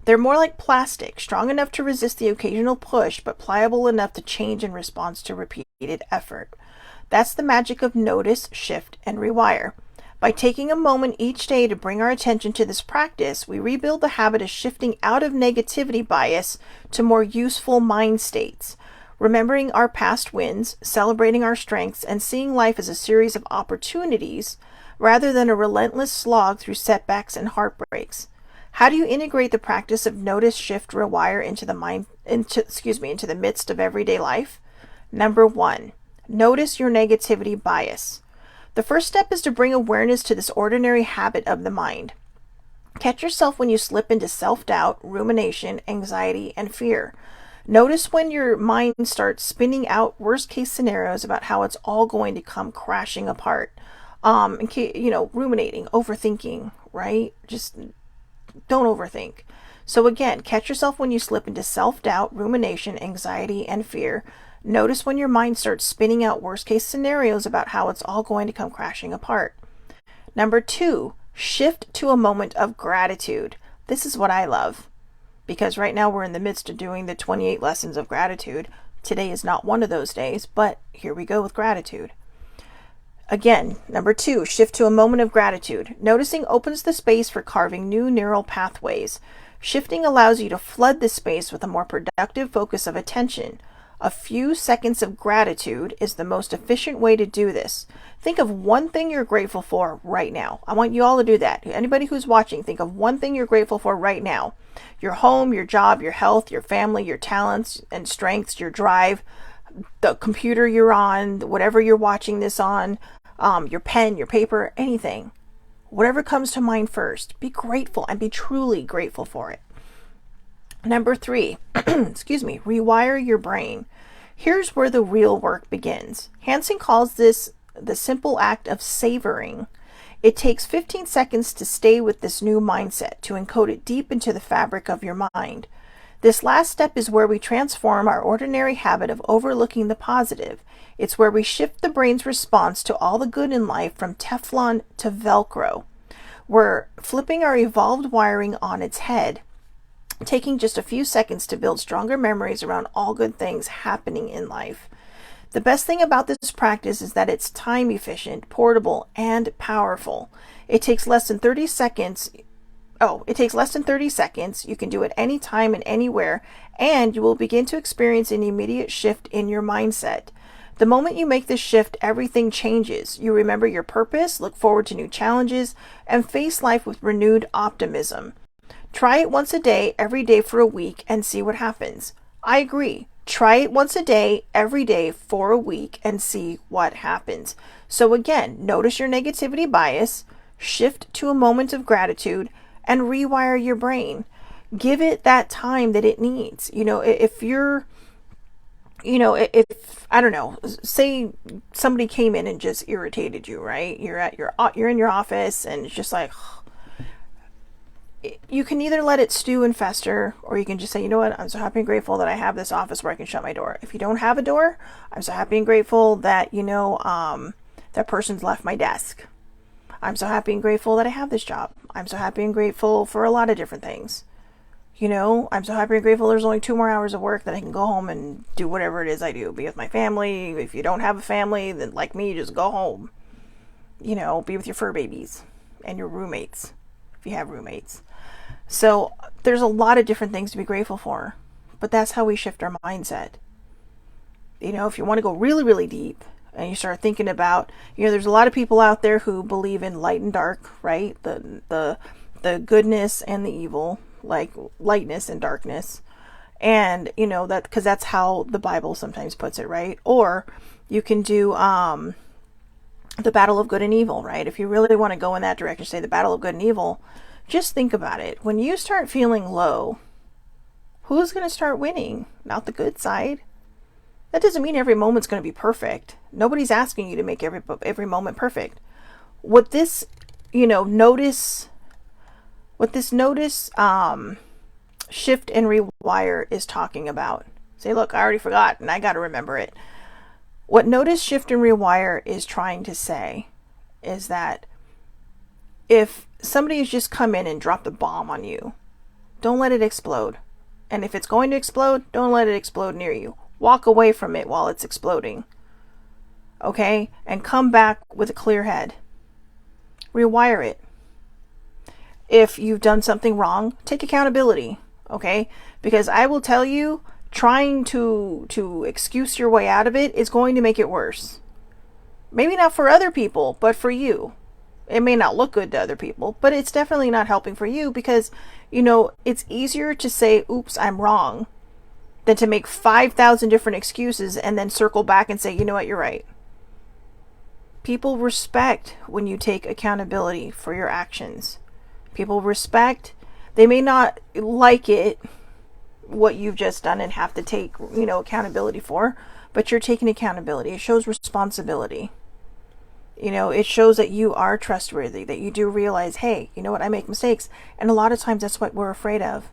They're more like plastic, strong enough to resist the occasional push, but pliable enough to change in response to repeated effort. That's the magic of notice, shift, and rewire. By taking a moment each day to bring our attention to this practice, we rebuild the habit of shifting out of negativity bias to more useful mind states. Remembering our past wins, celebrating our strengths, and seeing life as a series of opportunities rather than a relentless slog through setbacks and heartbreaks. How do you integrate the practice of notice, shift, rewire into the midst of everyday life? Number 1, notice your negativity bias. The first step is to bring awareness to this ordinary habit of the mind. Catch yourself when you slip into self-doubt, rumination, anxiety, and fear. Notice when your mind starts spinning out worst-case scenarios about how it's all going to come crashing apart. Ruminating, overthinking, right? Just don't overthink. So again, catch yourself when you slip into self-doubt, rumination, anxiety, and fear. Notice when your mind starts spinning out worst-case scenarios about how it's all going to come crashing apart. Number 2, shift to a moment of gratitude. This is what I love, because right now we're in the midst of doing the 28 lessons of gratitude. Today is not one of those days, but here we go with gratitude. Again, number 2, shift to a moment of gratitude. Noticing opens the space for carving new neural pathways. Shifting allows you to flood the space with a more productive focus of attention. A few seconds of gratitude is the most efficient way to do this. Think of one thing you're grateful for right now. I want you all to do that. Anybody who's watching, think of one thing you're grateful for right now. Your home, your job, your health, your family, your talents and strengths, your drive, the computer you're on, whatever you're watching this on, your pen, your paper, anything. Whatever comes to mind first, be grateful and be truly grateful for it. Number 3, rewire your brain. Here's where the real work begins. Hansen calls this the simple act of savoring. It takes 15 seconds to stay with this new mindset, to encode it deep into the fabric of your mind. This last step is where we transform our ordinary habit of overlooking the positive. It's where we shift the brain's response to all the good in life from Teflon to Velcro. We're flipping our evolved wiring on its head, taking just a few seconds to build stronger memories around all good things happening in life. The best thing about this practice is that it's time efficient, portable, and powerful. It takes less than 30 seconds. You can do it anytime and anywhere, and you will begin to experience an immediate shift in your mindset. The moment you make this shift, everything changes. You remember your purpose, look forward to new challenges, and face life with renewed optimism. Try it once a day, every day for a week, and see what happens. I agree. Try it once a day, every day for a week, and see what happens. So again, notice your negativity bias, shift to a moment of gratitude, and rewire your brain. Give it that time that it needs. If I don't know, say somebody came in and just irritated you, right? You're in your office and it's just like, you can either let it stew and fester, or you can just say, you know what, I'm so happy and grateful that I have this office where I can shut my door. If you don't have a door, I'm so happy and grateful that, that person's left my desk. I'm so happy and grateful that I have this job. I'm so happy and grateful for a lot of different things. I'm so happy and grateful there's only 2 more hours of work that I can go home and do whatever it is I do. Be with my family. If you don't have a family, then like me, just go home. Be with your fur babies and your roommates, if you have roommates. So there's a lot of different things to be grateful for, but that's how we shift our mindset. If you want to go really, really deep and you start thinking about, there's a lot of people out there who believe in light and dark, right? The goodness and the evil, like lightness and darkness. And, that because that's how the Bible sometimes puts it, right? Or you can do the battle of good and evil, right? If you really want to go in that direction, say the battle of good and evil, just think about it. When you start feeling low, who's going to start winning? Not the good side. That doesn't mean every moment's going to be perfect. Nobody's asking you to make every moment perfect. What this notice shift and rewire is talking about. Say, look, I already forgot and I got to remember it. What notice, shift, and rewire is trying to say is that if somebody has just come in and dropped a bomb on you, don't let it explode. And if it's going to explode, don't let it explode near you. Walk away from it while it's exploding. Okay? And come back with a clear head. Rewire it. If you've done something wrong, take accountability. Okay? Because I will tell you, trying to excuse your way out of it is going to make it worse. Maybe not for other people, but for you. It may not look good to other people, but it's definitely not helping for you because, it's easier to say, oops, I'm wrong, than to make 5,000 different excuses and then circle back and say, you know what, you're right. People respect when you take accountability for your actions. People respect. They may not like it, what you've just done, and have to take, accountability for, but you're taking accountability. It shows responsibility. It shows that you are trustworthy, that you do realize, hey, you know what, I make mistakes. And a lot of times that's what we're afraid of.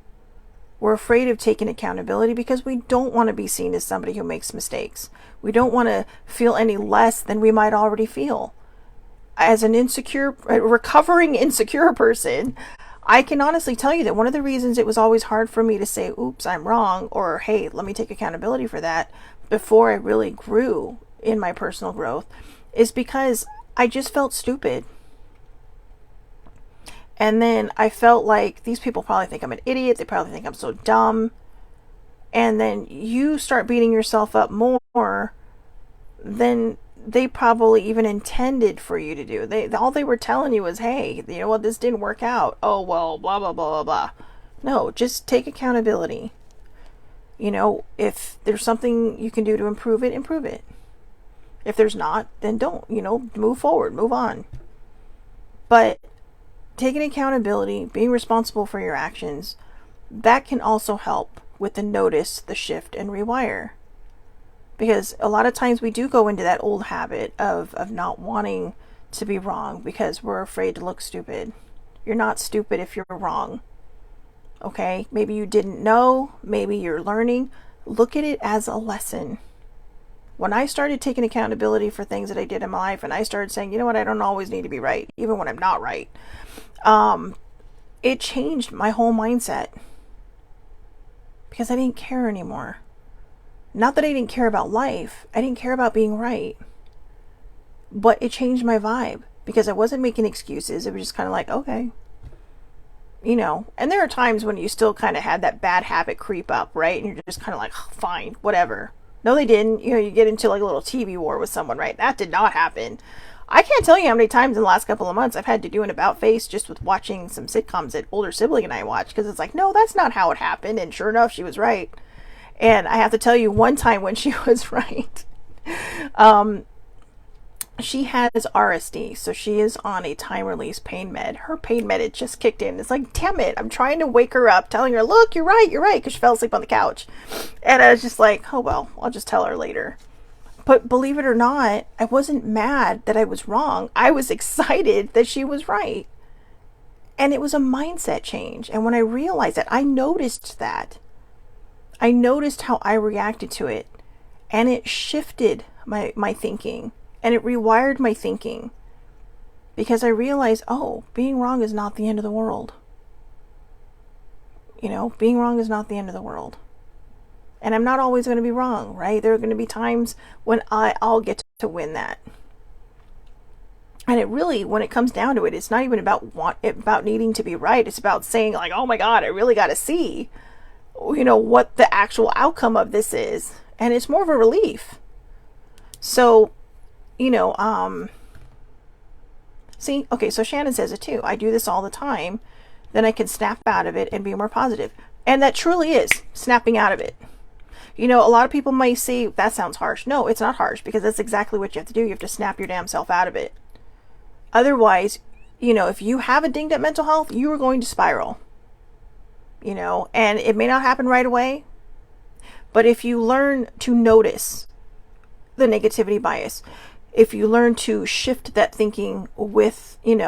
We're afraid of taking accountability because we don't want to be seen as somebody who makes mistakes. We don't want to feel any less than we might already feel. As an recovering insecure person, I can honestly tell you that one of the reasons it was always hard for me to say, oops, I'm wrong, or hey, let me take accountability for that before I really grew in my personal growth, is because I just felt stupid. And then I felt like these people probably think I'm an idiot. They probably think I'm so dumb. And then you start beating yourself up more than they probably even intended for you to do. All they were telling you was, hey, you know what, this didn't work out. Oh, well, blah, blah, blah, blah, blah. No, just take accountability. If there's something you can do to improve it, improve it. If there's not, then don't, move forward, move on. But taking accountability, being responsible for your actions, that can also help with the notice, the shift, and rewire. Because a lot of times we do go into that old habit of not wanting to be wrong because we're afraid to look stupid. You're not stupid if you're wrong. Okay? Maybe you didn't know, maybe you're learning. Look at it as a lesson. When I started taking accountability for things that I did in my life, and I started saying, you know what, I don't always need to be right, even when I'm not right, it changed my whole mindset. Because I didn't care anymore. Not that I didn't care about life, I didn't care about being right. But it changed my vibe, because I wasn't making excuses. It was just kind of like, okay. And there are times when you still kind of had that bad habit creep up, right? And you're just kind of like, oh, fine, whatever. No, they didn't. You get into like a little TV war with someone, right? That did not happen. I can't tell you how many times in the last couple of months I've had to do an about face just with watching some sitcoms that older sibling and I watch, because it's like, no, that's not how it happened. And sure enough, she was right. And I have to tell you, one time when she was right, she has RSD, so she is on a time release pain med. Her pain med had just kicked in. It's like, damn it, I'm trying to wake her up, telling her, look, you're right, because she fell asleep on the couch. And I was just like, oh well, I'll just tell her later. But believe it or not, I wasn't mad that I was wrong. I was excited that she was right. And it was a mindset change. And when I realized that, I noticed that. I noticed how I reacted to it. And it shifted my thinking. And it rewired my thinking. Because I realized, oh, being wrong is not the end of the world. Being wrong is not the end of the world. And I'm not always going to be wrong, right? There are going to be times when I'll get to win that. And it really, when it comes down to it, it's not even about needing to be right. It's about saying like, oh my God, I really got to see, what the actual outcome of this is. And it's more of a relief. So, see, okay, so Shannon says it too. I do this all the time. Then I can snap out of it and be more positive. And that truly is snapping out of it. A lot of people might say, that sounds harsh. No, it's not harsh, because that's exactly what you have to do. You have to snap your damn self out of it. Otherwise, if you have a dinged up mental health, you are going to spiral. And it may not happen right away. But if you learn to notice the negativity bias, if you learn to shift that thinking with, if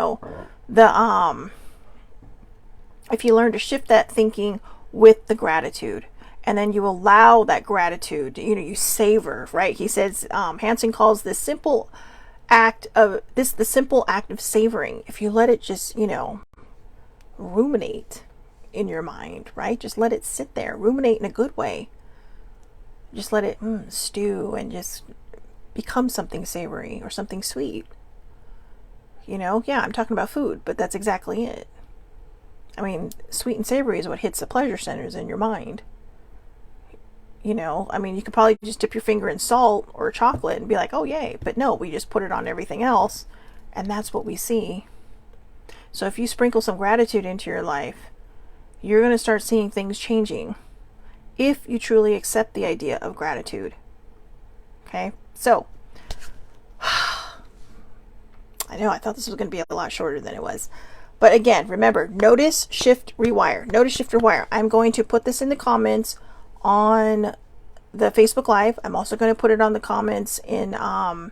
you learn to shift that thinking with the gratitude, and then you allow that gratitude, you savor, right? He says, Hansen calls this the simple act of savoring. If you let it just, ruminate in your mind, right? Just let it sit there, ruminate in a good way. Just let it stew and just become something savory or something sweet. Yeah, I'm talking about food, but that's exactly it. I mean, sweet and savory is what hits the pleasure centers in your mind. You know, I mean, you could probably just dip your finger in salt or chocolate and be like, oh, yay. But no, we just put it on everything else, and that's what we see. So if you sprinkle some gratitude into your life, you're going to start seeing things changing if you truly accept the idea of gratitude. Okay? So, I know I thought this was going to be a lot shorter than it was. But again, remember, notice, shift, rewire. Notice, shift, rewire. I'm going to put this in the comments on the Facebook Live. I'm also going to put it on the comments in the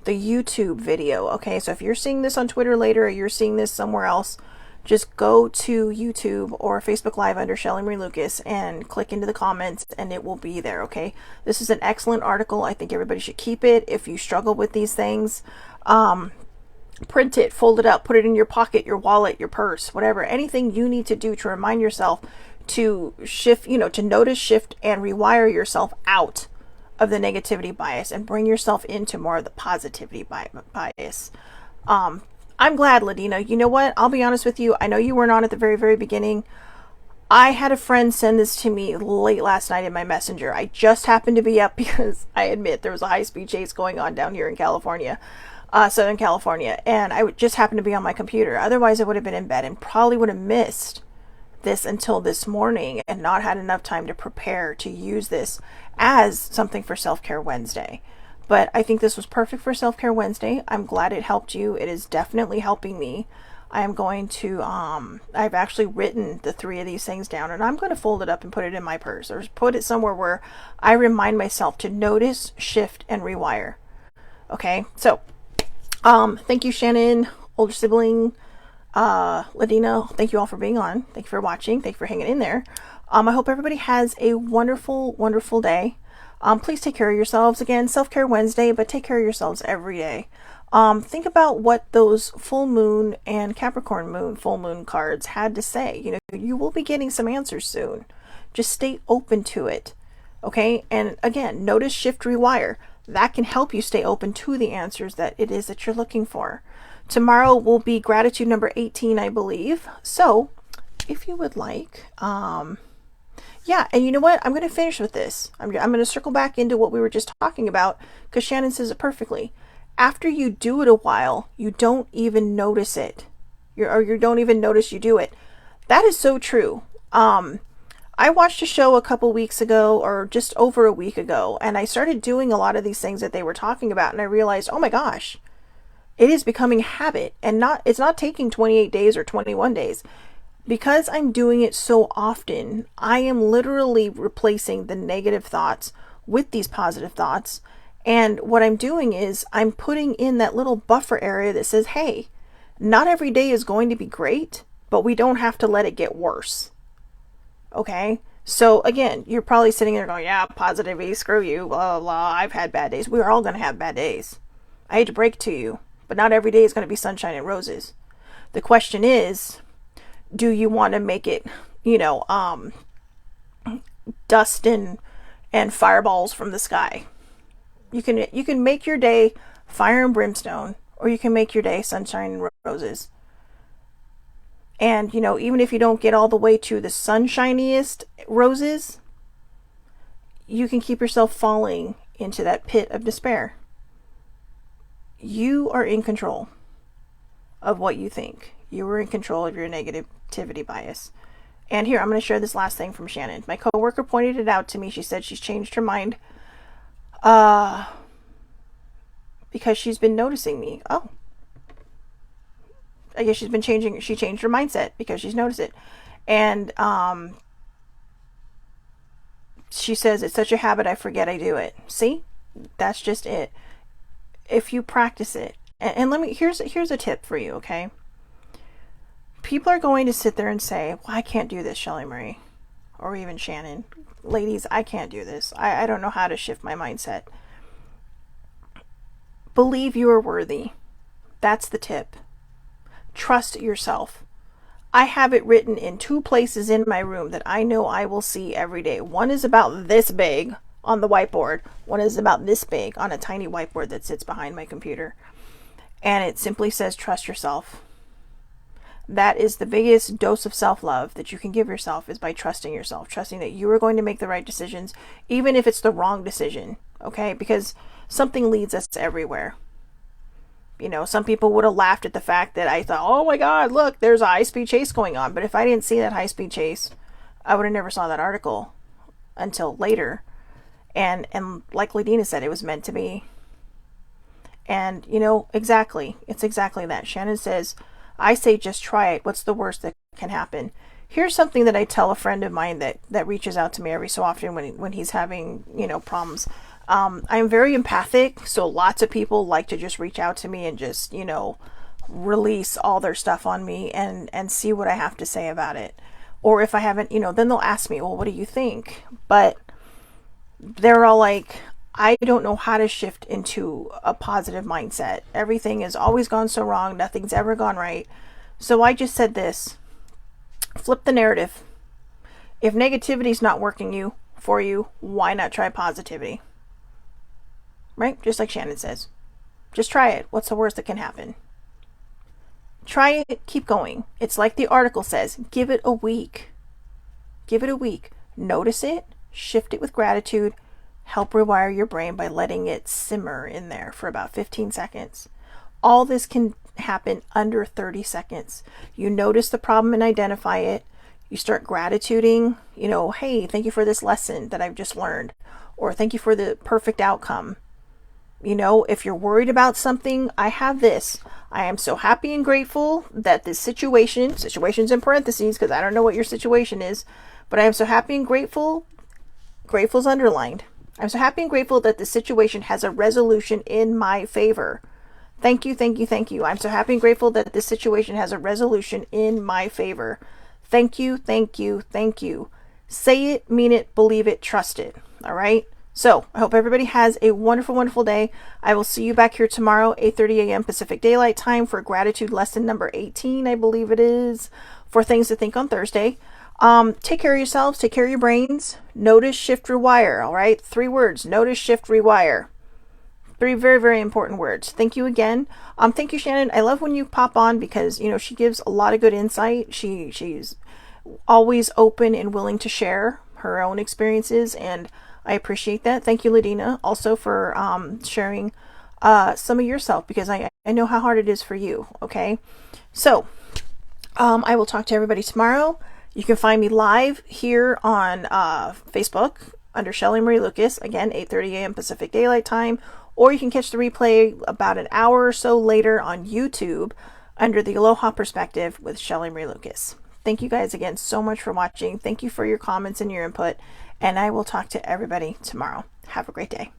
YouTube video. Okay, so if you're seeing this on Twitter later or you're seeing this somewhere else, just go to YouTube or Facebook Live under Shelley Marie Lucas and click into the comments and it will be there. Okay, this is an excellent article. I think everybody should keep it. If you struggle with these things, print it, fold it up, put it in your pocket, your wallet, your purse, whatever, anything you need to do to remind yourself to shift, to notice, shift, and rewire yourself out of the negativity bias and bring yourself into more of the positivity bias. I'm glad, Ladina. You know what? I'll be honest with you. I know you weren't on at the very, very beginning. I had a friend send this to me late last night in my messenger. I just happened to be up because I admit there was a high-speed chase going on down here in California. Southern California, and I just happened to be on my computer. Otherwise, I would have been in bed and probably would have missed this until this morning and not had enough time to prepare to use this as something for Self-Care Wednesday. But I think this was perfect for Self-Care Wednesday. I'm glad it helped you. It is definitely helping me. I am going to, I've actually written the 3 of these things down, and I'm going to fold it up and put it in my purse or put it somewhere where I remind myself to notice, shift, and rewire. Okay, so thank you, Shannon, older sibling, Ladina. Thank you all for being on. Thank you for watching. Thank you for hanging in there. I hope everybody has a wonderful, wonderful day. Please take care of yourselves. Again, Self-Care Wednesday, but take care of yourselves every day. Think about what those full moon and Capricorn moon, full moon cards had to say. You will be getting some answers soon. Just stay open to it. Okay. And again, notice, shift, rewire. That can help you stay open to the answers that it is that you're looking for. Tomorrow will be gratitude number 18, I believe. So if you would like, yeah, and you know what? I'm going to finish with this. I'm going to circle back into what we were just talking about because Shannon says it perfectly. After you do it a while, you don't even notice it. You don't even notice you do it. That is so true. I watched a show a couple weeks ago or just over a week ago, and I started doing a lot of these things that they were talking about, and I realized, oh my gosh, it is becoming a habit, and it's not taking 28 days or 21 days. Because I'm doing it so often, I am literally replacing the negative thoughts with these positive thoughts, and what I'm doing is I'm putting in that little buffer area that says, hey, not every day is going to be great, but we don't have to let it get worse. Okay, so again, you're probably sitting there going, yeah, positivity, screw you, blah, blah, blah. I've had bad days. We're all going to have bad days. I hate to break it to you, but not every day is going to be sunshine and roses. The question is, do you want to make it, dust and fireballs from the sky? You can make your day fire and brimstone, or you can make your day sunshine and roses. And, even if you don't get all the way to the sunshiniest roses, you can keep yourself falling into that pit of despair. You are in control of what you think. You are in control of your negativity bias. And here, I'm going to share this last thing from Shannon. My coworker pointed it out to me. She said she's changed her mind because she's been noticing me. Oh. I guess she changed her mindset because she's noticed it. And she says, it's such a habit, I forget I do it. See? That's just it. If you practice it. And here's a tip for you, okay? People are going to sit there and say, well, I can't do this, Shelley Marie. Or even Shannon. Ladies, I can't do this. I don't know how to shift my mindset. Believe you are worthy. That's the tip. Trust yourself. I have it written in 2 places in my room that I know I will see every day. One is about this big on the whiteboard. One is about this big on a tiny whiteboard that sits behind my computer. And it simply says, trust yourself. That is the biggest dose of self-love that you can give yourself, is by trusting yourself, trusting that you are going to make the right decisions, even if it's the wrong decision. Okay? Because something leads us everywhere. You know, some people would have laughed at the fact that I thought, oh my God, look, there's a high-speed chase going on. But if I didn't see that high-speed chase, I would have never saw that article until later. And like Ladina said, it was meant to be. And, you know, exactly. It's exactly that. Shannon says, I say just try it. What's the worst that can happen? Here's something that I tell a friend of mine that reaches out to me every so often when he's having, you know, problems. I'm very empathic, so lots of people like to just reach out to me and just, you know, release all their stuff on me and see what I have to say about it. Or if I haven't, you know, then they'll ask me, well, what do you think? But they're all like, I don't know how to shift into a positive mindset. Everything has always gone so wrong. Nothing's ever gone right. So I just said this. Flip the narrative. If negativity's not working for you, why not try positivity? Right? Just like Shannon says. Just try it. What's the worst that can happen? Try it. Keep going. It's like the article says. Give it a week. Give it a week. Notice it. Shift it with gratitude. Help rewire your brain by letting it simmer in there for about 15 seconds. All this can happen under 30 seconds. You notice the problem and identify it. You start gratituding, you know, hey, thank you for this lesson that I've just learned, or thank you for the perfect outcome. You know, if you're worried about something, I have this. I am so happy and grateful that this situation's in parentheses because I don't know what your situation is, but I am so happy and grateful's underlined. I'm so happy and grateful that the situation has a resolution in my favor. Thank you, thank you, thank you. I'm so happy and grateful that this situation has a resolution in my favor. Thank you, thank you, thank you. Say it, mean it, believe it, trust it. All right? So I hope everybody has a wonderful, wonderful day. I will see you back here tomorrow, 8:30 a.m. Pacific Daylight Time, for gratitude lesson number 18, I believe it is, for things to think on Thursday. Take care of yourselves. Take care of your brains. Notice, shift, rewire. All right. 3 words. Notice, shift, rewire. 3 very, very important words. Thank you again. Thank you, Shannon. I love when you pop on because, you know, she gives a lot of good insight. She's always open and willing to share her own experiences, and I appreciate that. Thank you, Ladina, also for sharing some of yourself, because I know how hard it is for you. Okay. So I will talk to everybody tomorrow. You can find me live here on Facebook under Shelly Marie Lucas, again, 8:30 a.m. Pacific Daylight Time, or you can catch the replay about an hour or so later on YouTube under the Aloha Perspective with Shelly Marie Lucas. Thank you guys again so much for watching. Thank you for your comments and your input, and I will talk to everybody tomorrow. Have a great day.